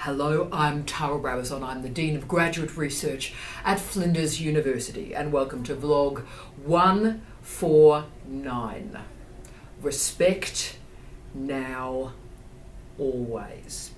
Hello, I'm Tara Brabazon. I'm the Dean of Graduate Research at Flinders University, and welcome to vlog 149. Respect now, always.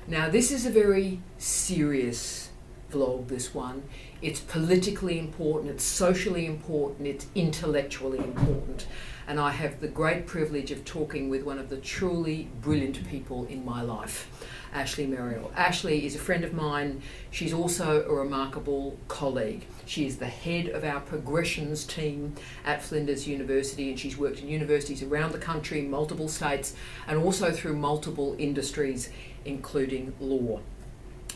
Now, this is a very serious vlog, this one. It's politically important, it's socially important, it's intellectually important. And I have the great privilege of talking with one of the truly brilliant people in my life, Ashley Merrill. Ashley is a friend of mine. She's also a remarkable colleague. She is the head of our progressions team at Flinders University, and she's worked in universities around the country, multiple states, and also through multiple industries, including law.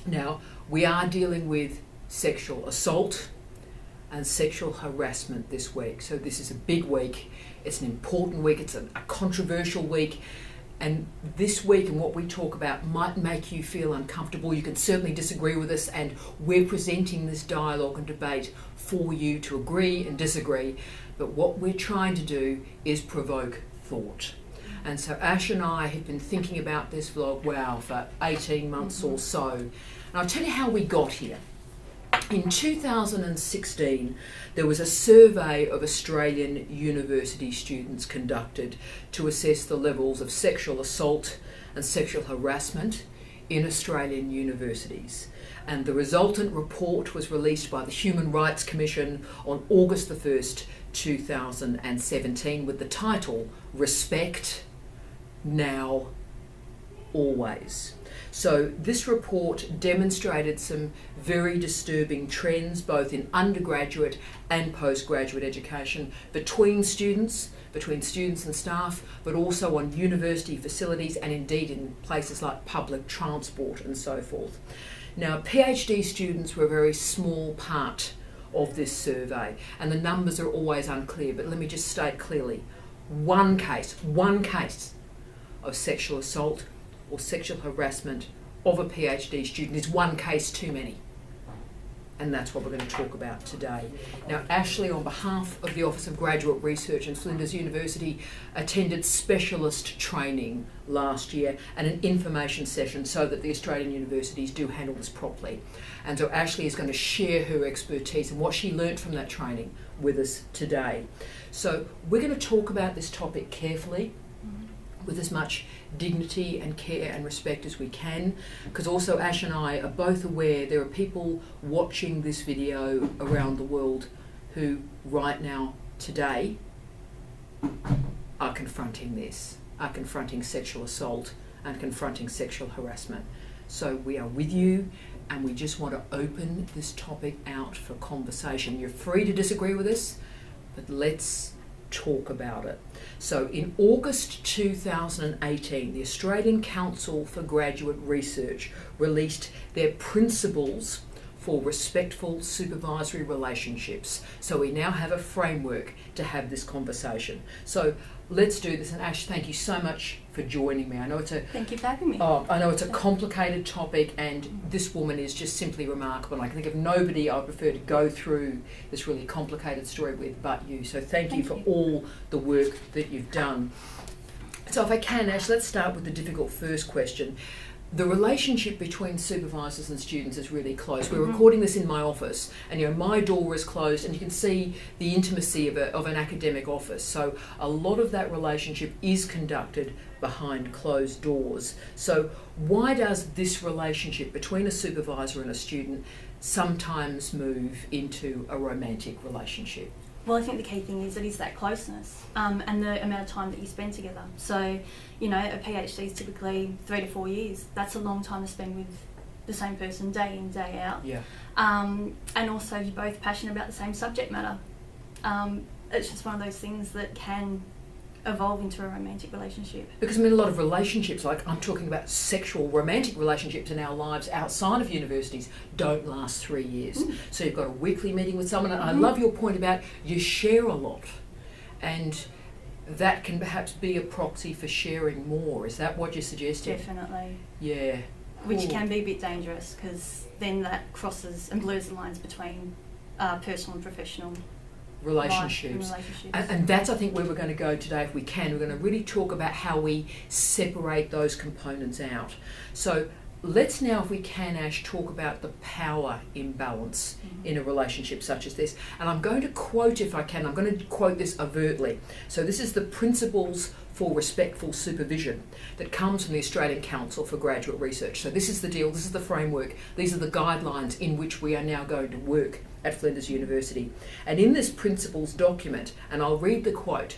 Now, we are dealing with sexual assault and sexual harassment this week. So this is a big week. It's an important week. It's a controversial week. And this week and what we talk about might make you feel uncomfortable. You can certainly disagree with us, and we're presenting this dialogue and debate for you to agree and disagree. But what we're trying to do is provoke thought. And so Ash and I have been thinking about this vlog, for 18 months or so. And I'll tell you how we got here. In 2016, there was a survey of Australian university students conducted to assess the levels of sexual assault and sexual harassment in Australian universities. And the resultant report was released by the Human Rights Commission on August the 1st, 2017, with the title, Respect Now, Always. So this report demonstrated some very disturbing trends, both in undergraduate and postgraduate education, between students and staff, but also on university facilities and indeed in places like public transport and so forth. Now, PhD students were a very small part of this survey, and the numbers are always unclear, but let me just state clearly, one case of sexual assault or sexual harassment of a PhD student is one case too many. And that's what we're going to talk about today. Now, Ashley, on behalf of the Office of Graduate Research in Flinders University, attended specialist training last year and an information session so that the Australian universities do handle this properly. And so Ashley is going to share her expertise and what she learnt from that training with us today. So we're going to talk about this topic carefully, with as much dignity and care and respect as we can, because also Ash and I are both aware there are people watching this video around the world who right now, today, are confronting sexual assault and confronting sexual harassment. So we are with you, and we just want to open this topic out for conversation. You're free to disagree with us, but let's talk about it. So in August 2018, the Australian Council for Graduate Research released their principles for respectful supervisory relationships. So we now have a framework to have this conversation. So let's do this. And Ash, thank you so much for joining me. Thank you for having me. I know it's a complicated topic, and this woman is just simply remarkable. I can think of nobody I would prefer to go through this really complicated story with but you. So thank you for all the work that you've done. So if I can, Ash, let's start with the difficult first question. The relationship between supervisors and students is really close. We're recording this in my office, and my door is closed, and you can see the intimacy of an academic office. So a lot of that relationship is conducted behind closed doors. So why does this relationship between a supervisor and a student sometimes move into a romantic relationship? Well, I think the key thing is that closeness and the amount of time that you spend together. So, a PhD is typically 3 to 4 years. That's a long time to spend with the same person day in, day out. Yeah. And also, you're both passionate about the same subject matter. It's just one of those things that can evolve into a romantic relationship. Because a lot of relationships, like I'm talking about sexual romantic relationships in our lives outside of universities, don't last 3 years. So you've got a weekly meeting with someone, and I love your point about you share a lot, and that can perhaps be a proxy for sharing more. Is that what you're suggesting? Definitely. Yeah. Which can be a bit dangerous, because then that crosses and blurs the lines between personal and professional relationships. And that's, I think, where we're going to go today if we can. We're going to really talk about how we separate those components out. So let's now, if we can, Ash, talk about the power imbalance in a relationship such as this. And I'm going to quote, if I can, I'm going to quote this overtly. So this is the Principles for Respectful Supervision that comes from the Australian Council for Graduate Research. So this is the deal, this is the framework, these are the guidelines in which we are now going to work at Flinders University. And in this principles document, and I'll read the quote,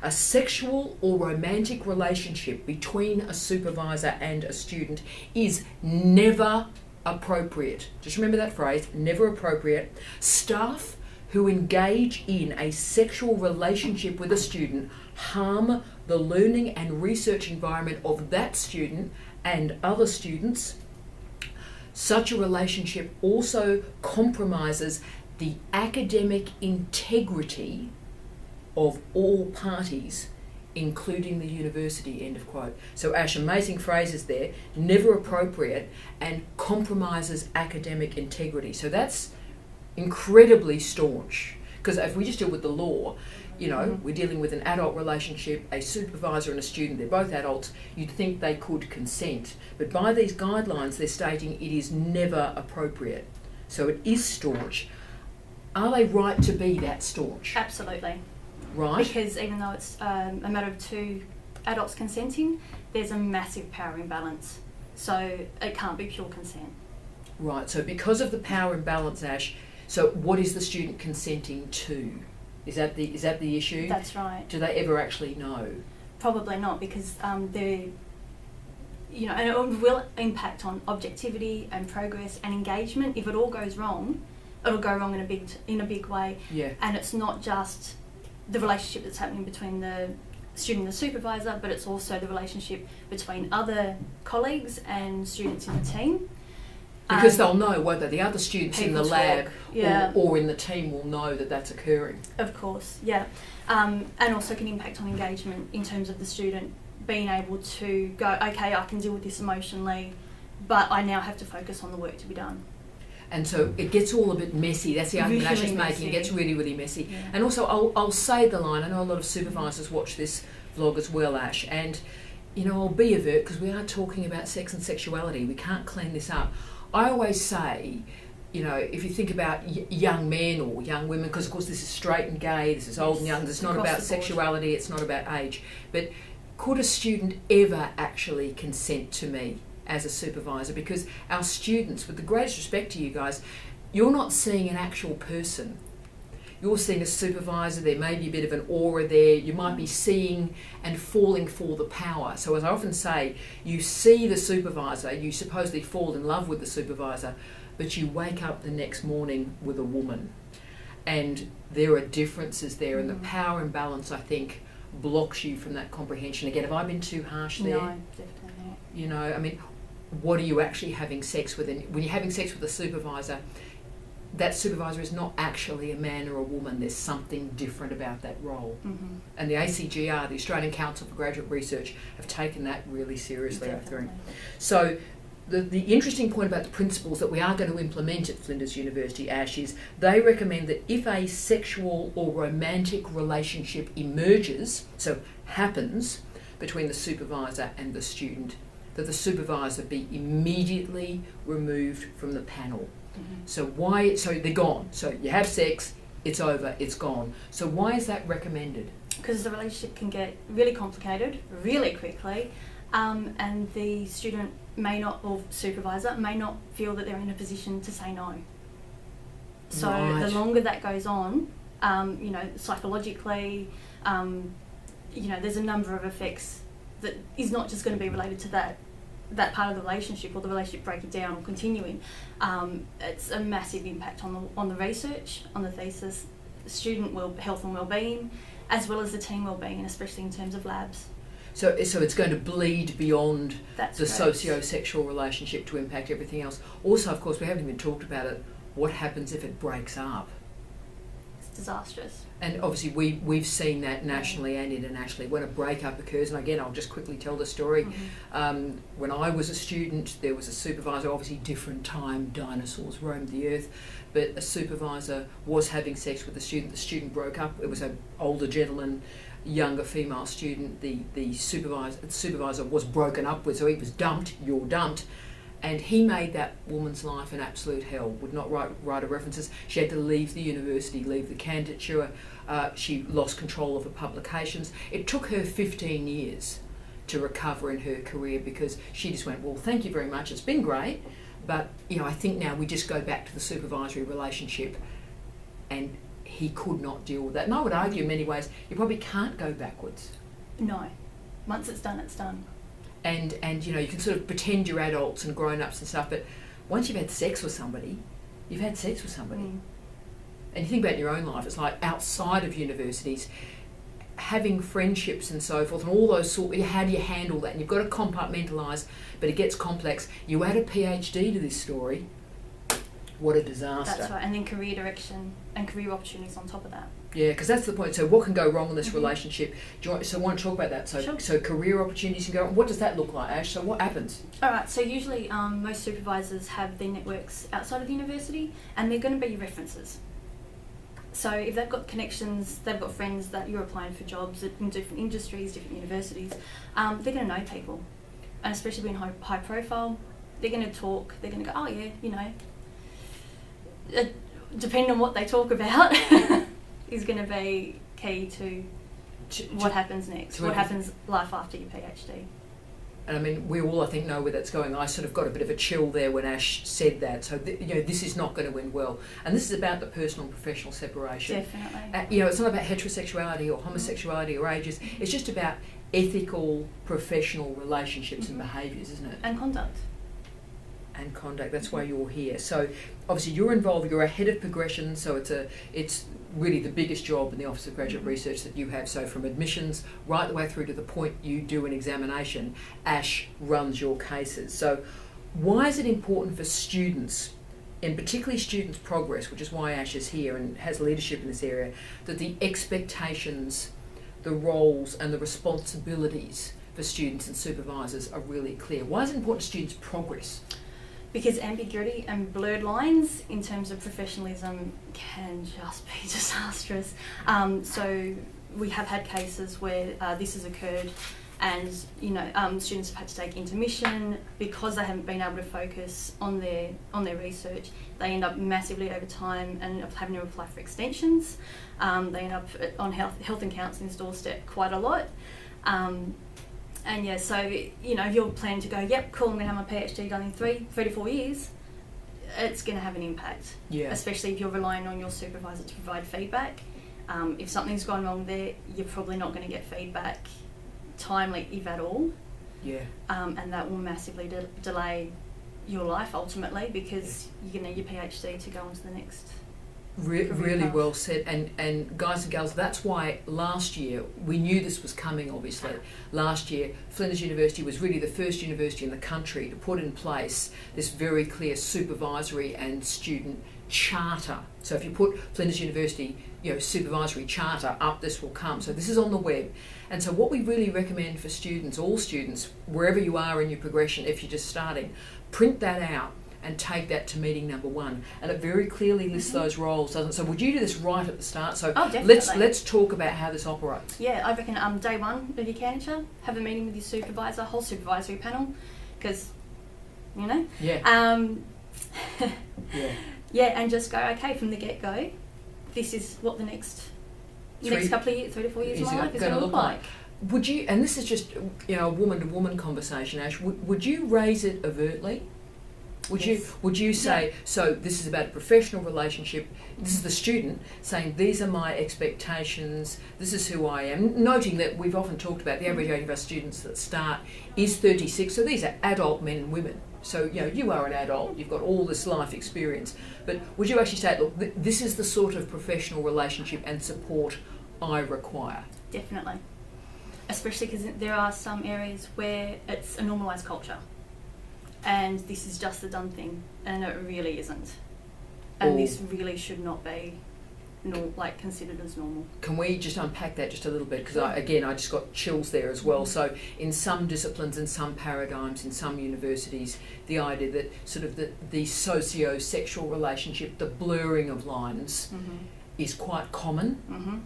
"A sexual or romantic relationship between a supervisor and a student is never appropriate." Just remember that phrase, never appropriate. "Staff who engage in a sexual relationship with a student harm the learning and research environment of that student and other students. Such a relationship also compromises the academic integrity of all parties, including the university," end of quote. So Ash, amazing phrases there, never appropriate and compromises academic integrity. So that's incredibly staunch, because if we just deal with the law, you know, we're dealing with an adult relationship, a supervisor and a student, they're both adults, you'd think they could consent. But by these guidelines, they're stating it is never appropriate. So it is staunch. Are they right to be that staunch? Absolutely. Right. Because even though it's a matter of two adults consenting, there's a massive power imbalance. So it can't be pure consent. Right, so because of the power imbalance, Ash, so what is the student consenting to? Is that the issue? That's right. Do they ever actually know? Probably not, because they're, you know, and it will impact on objectivity and progress and engagement. If it all goes wrong, it'll go wrong in a big way. Yeah. And it's not just the relationship that's happening between the student and the supervisor, but it's also the relationship between other colleagues and students in the team. Because they'll know, won't they? The other students in the lab yeah. or in the team will know that that's occurring. Of course, yeah. And also can impact on engagement in terms of the student being able to go, okay, I can deal with this emotionally, but I now have to focus on the work to be done. And so it gets all a bit messy. That's the argument Ash is making. It gets really, really messy. Yeah. And also, I'll say the line. I know a lot of supervisors watch this vlog as well, Ash. And, you know, I'll be avert because we are talking about sex and sexuality. We can't clean this up. I always say, you know, if you think about young men or young women, because of course this is straight and gay, this is old and young, it's not about sexuality, it's not about age. But could a student ever actually consent to me as a supervisor? Because our students, with the greatest respect to you guys, you're not seeing an actual person. You're seeing a supervisor, there may be a bit of an aura there, you might be seeing and falling for the power. So as I often say, you see the supervisor, you supposedly fall in love with the supervisor, but you wake up the next morning with a woman. And there are differences there, and the power imbalance, I think, blocks you from that comprehension. Again, have I been too harsh there? No, definitely not. You know, I mean, what are you actually having sex with? And when you're having sex with a supervisor, that supervisor is not actually a man or a woman. There's something different about that role. Mm-hmm. And the ACGR, the Australian Council for Graduate Research, have taken that really seriously, I think. So the interesting point about the principles that we are going to implement at Flinders University, Ash, is they recommend that if a sexual or romantic relationship emerges, so happens, between the supervisor and the student, that the supervisor be immediately removed from the panel. Mm-hmm. So they're gone. So you have sex, it's over, it's gone. So why is that recommended? Because the relationship can get really complicated really quickly, and the student may not, or supervisor, may not feel that they're in a position to say no. So the longer that goes on, you know, psychologically, you know, there's a number of effects that is not just going to be related to that part of the relationship or the relationship breaking down or continuing. It's a massive impact on the research, on the thesis, student health and well-being, as well as the team well-being, and especially in terms of labs. So it's going to bleed beyond That's the correct. socio-sexual relationship to impact everything else. Also, of course, we haven't even talked about it. What happens if it breaks up? disastrous. And obviously we've seen that nationally and internationally. When a breakup occurs, and again I'll just quickly tell the story. When I was a student, there was a supervisor, obviously different time, dinosaurs roamed the earth, but a supervisor was having sex with a student. The student broke up. It was an older gentleman, younger female student. The supervisor was broken up with, so he was dumped. You're dumped. And he made that woman's life an absolute hell, would not write her references. She had to leave the university, leave the candidature. She lost control of her publications. It took her 15 years to recover in her career because she just went, well, thank you very much, it's been great, but I think now we just go back to the supervisory relationship. And he could not deal with that. And I would argue in many ways, you probably can't go backwards. No. Once it's done, it's done. And you can sort of pretend you're adults and grown-ups and stuff, but once you've had sex with somebody, you've had sex with somebody. And you think about your own life, it's like outside of universities, having friendships and so forth, and all those how do you handle that? And you've got to compartmentalise, but it gets complex. You add a PhD to this story, what a disaster. That's right, and then career direction and career opportunities on top of that. Yeah, because that's the point. So what can go wrong in this relationship? So I want to talk about that. So, Sure. So career opportunities can go wrong. What does that look like, Ash? So what happens? All right, so usually most supervisors have their networks outside of the university, and they're going to be your references. So if they've got connections, they've got friends that you're applying for jobs in different industries, different universities, they're going to know people. And especially being high profile, they're going to talk, they're going to go, oh yeah, depending on what they talk about is going to be key to what happens next, what happens life after your PhD. And I mean, we all, I think, know where that's going. I sort of got a bit of a chill there when Ash said that. So, this is not going to end well. And this is about the personal and professional separation. Definitely. It's not about heterosexuality or homosexuality or ages. It's just about ethical, professional relationships and behaviours, isn't it? And conduct. And conduct. That's why you're here. So, obviously, you're involved. You're a head of progression. So it's really the biggest job in the Office of Graduate Research that you have. So from admissions right the way through to the point you do an examination, Ash runs your cases. So why is it important for students, and particularly students' progress, which is why Ash is here and has leadership in this area, that the expectations, the roles and the responsibilities for students and supervisors are really clear? Why is it important to students' progress? Because ambiguity and blurred lines in terms of professionalism can just be disastrous. So we have had cases where this has occurred, and students have had to take intermission because they haven't been able to focus on their research. They end up massively over time and end up having to apply for extensions. They end up on health and counselling's doorstep quite a lot. And yeah, so, if you're planning to go, yep, cool, I'm going to have my PhD done in 3 to 4 years, it's going to have an impact. Yeah. Especially if you're relying on your supervisor to provide feedback. If something's gone wrong there, you're probably not going to get feedback timely, if at all. Yeah. And that will massively delay your life ultimately, because you're going to need your PhD to go on to the next. Really well said. And guys and girls, that's why last year, we knew this was coming obviously. Last year, Flinders University was really the first university in the country to put in place this very clear supervisory and student charter. So if you put Flinders University, supervisory charter up, this will come. So this is on the web. And so what we really recommend for students, all students, wherever you are in your progression, if you're just starting, print that out and take that to meeting number 1, and it very clearly lists those roles, doesn't it? So would you do this right at the start? So let's talk about how this operates. Yeah, I reckon day 1 of your candidature, have a meeting with your supervisor, whole supervisory panel, because Yeah. Yeah, and just go, okay, from the get-go, this is what the next couple of years, 3 to 4 years of my life is going to look like. Would you, and this is just a woman-to-woman conversation, Ash, would you raise it overtly? Would you say, so this is about a professional relationship, this is the student saying these are my expectations, this is who I am, noting that we've often talked about the average age of our students that start is 36, so these are adult men and women. So, you are an adult, you've got all this life experience, but would you actually say, look, this is the sort of professional relationship and support I require? Definitely. Especially because there are some areas where it's a normalised culture. And this is just the done thing, and it really isn't. And this really should not be like considered as normal. Can we just unpack that just a little bit? Because I just got chills there as well. So in some disciplines, in some paradigms, in some universities, the idea that sort of the socio-sexual relationship, the blurring of lines, is quite common.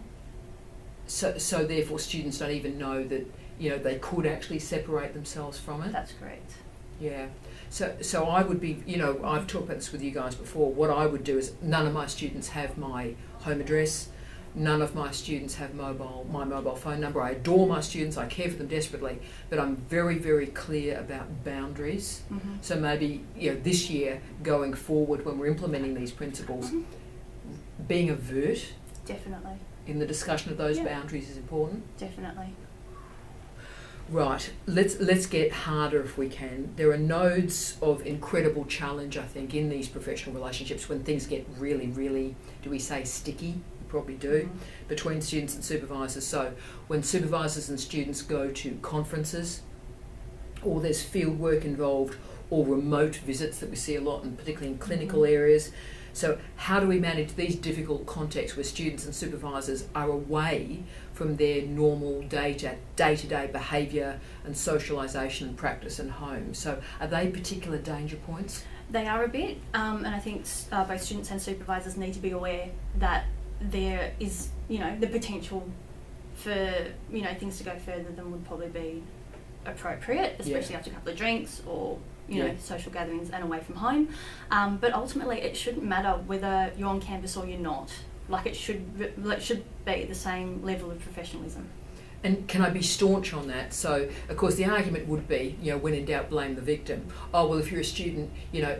So therefore students don't even know that, you know, they could actually separate themselves from it. That's correct. Yeah. So I would be, you know, I've talked about this with you guys before. What I would do is none of my students have my home address. None of my students have my mobile phone number. I adore my students. I care for them desperately. But I'm very, very clear about boundaries. So maybe, you know, this year going forward when we're implementing these principles, being overt Definitely. in the discussion of those boundaries is important. Definitely. Right, let's get harder if we can. There are nodes of incredible challenge, I think, in these professional relationships when things get really, really, do we say sticky? We probably do, between students and supervisors. So when supervisors and students go to conferences, or there's field work involved, or remote visits that we see a lot, and particularly in clinical areas. So how do we manage these difficult contexts where students and supervisors are away from their normal day-to-day behaviour and socialisation and practice and home? So are they particular danger points? They are a bit, and I think both students and supervisors need to be aware that there is, you know, the potential for, you know, things to go further than would probably be appropriate, especially after a couple of drinks or, you know, social gatherings and away from home. But ultimately it shouldn't matter whether you're on campus or you're not. Like it should be the same level of professionalism. And can I be staunch on that? So, of course, the argument would be, you know, when in doubt, blame the victim. Oh, well, if you're a student, you know,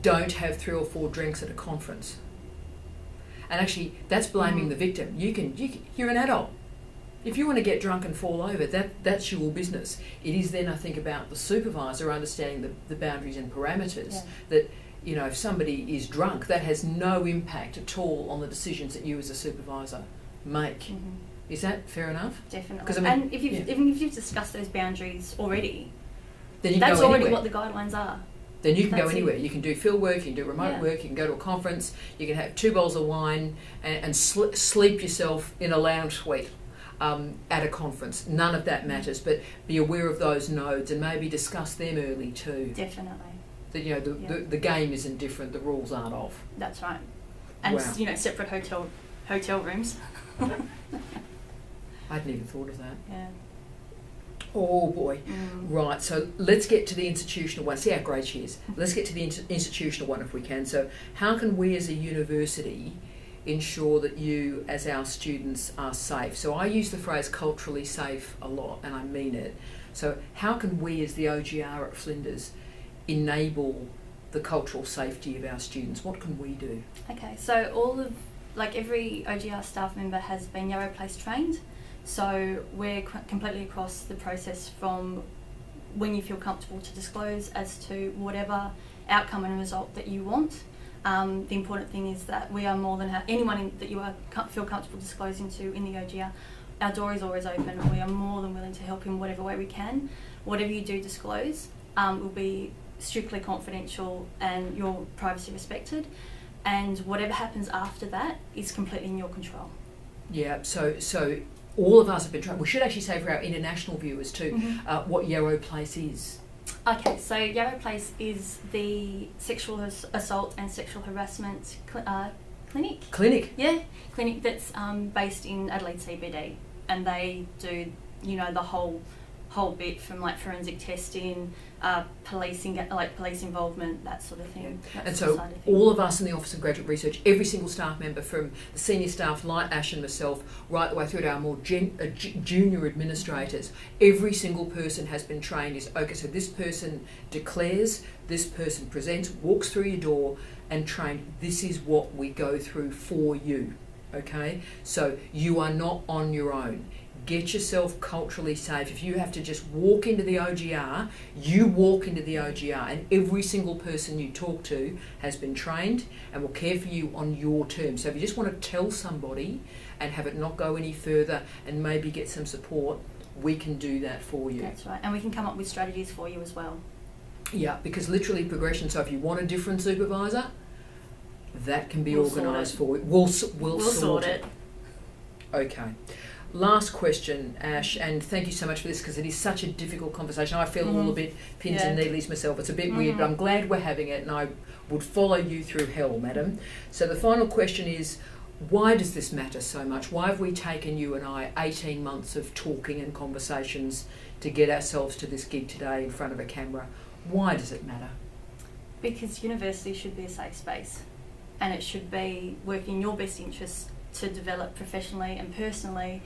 don't have 3 or 4 drinks at a conference. And actually, that's blaming the victim. You're an adult. If you want to get drunk and fall over, that's your business. It is then, I think, about the supervisor understanding the boundaries and parameters. That, you know, if somebody is drunk, that has no impact at all on the decisions that you as a supervisor make. Is that fair enough? Definitely. 'Cause I mean, and even if you've discussed those boundaries already, then that's go already anywhere. what the guidelines are. Then you can go That's anywhere. it. You can do field work, you can do remote work, you can go to a conference, you can have 2 bowls of wine and sleep yourself in a lounge suite at a conference. None of that matters, but be aware of those nodes and maybe discuss them early too. Definitely. That, you know, the game isn't different, the rules aren't off. That's right. And you know, separate hotel rooms. I hadn't even thought of that. Yeah. Oh boy. Right, so let's get to the institutional one. See how great she is. Let's get to the institutional one if we can. So how can we as a university ensure that you as our students are safe? So I use the phrase culturally safe a lot and I mean it. So how can we as the OGR at Flinders enable the cultural safety of our students? What can we do? Okay, so every OGR staff member has been Yarrow Place trained. So we're completely across the process from when you feel comfortable to disclose as to whatever outcome and result that you want. The important thing is that we are more than anyone that you feel comfortable disclosing to in the OGR. Our door is always open and we are more than willing to help in whatever way we can. Whatever you do disclose will be strictly confidential and your privacy respected, and whatever happens after that is completely in your control. Yeah, so all of us have been trained. We should actually say for our international viewers too what Yarrow Place is. Okay, so Yarrow Place is the sexual assault and sexual harassment clinic. Clinic? Yeah, clinic that's based in Adelaide CBD, and they do, you know, the whole bit from like forensic testing, police involvement, that sort of thing. And so all of us in the Office of Graduate Research, every single staff member from the senior staff like Ash and myself, right the way through to our more junior administrators, every single person has been trained is, okay, so this person declares, this person presents, walks through your door and trained, this is what we go through for you, okay? So you are not on your own. Get yourself culturally safe. If you have to just walk into the OGR, you walk into the OGR, and every single person you talk to has been trained and will care for you on your terms. So if you just want to tell somebody and have it not go any further and maybe get some support, we can do that for you. That's right, and we can come up with strategies for you as well. Yeah, because literally progression. So if you want a different supervisor, That can be We'll sort organised it. for you. We'll sort it. it. Okay. Last question, Ash, and thank you so much for this because it is such a difficult conversation. I feel all a bit pins and needles myself. It's a bit weird, but I'm glad we're having it, and I would follow you through hell, madam. So the final question is, why does this matter so much? Why have we taken you and I 18 months of talking and conversations to get ourselves to this gig today in front of a camera? Why does it matter? Because university should be a safe space, and it should be working in your best interests to develop professionally and personally,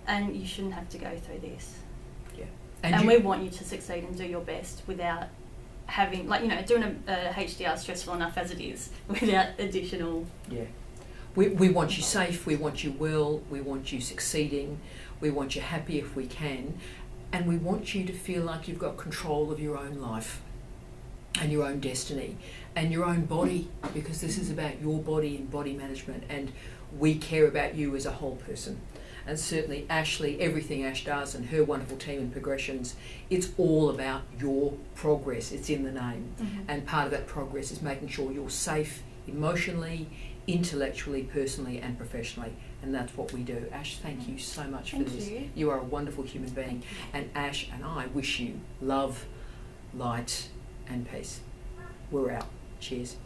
and you shouldn't have to go through this. Yeah. And we want you to succeed and do your best without having, like, you know, doing a HDR is stressful enough as it is, without additional... Yeah. We want you safe, we want you well, we want you succeeding, we want you happy if we can, and we want you to feel like you've got control of your own life and your own destiny and your own body, because this is about your body and body management, and we care about you as a whole person. And certainly Ashley, everything Ash does and her wonderful team and progressions, it's all about your progress. It's in the name. And part of that progress is making sure you're safe emotionally, intellectually, personally and professionally. And that's what we do. Ash, thank you so much for this. You are a wonderful human being. And Ash and I wish you love, light and peace. We're out. Cheers.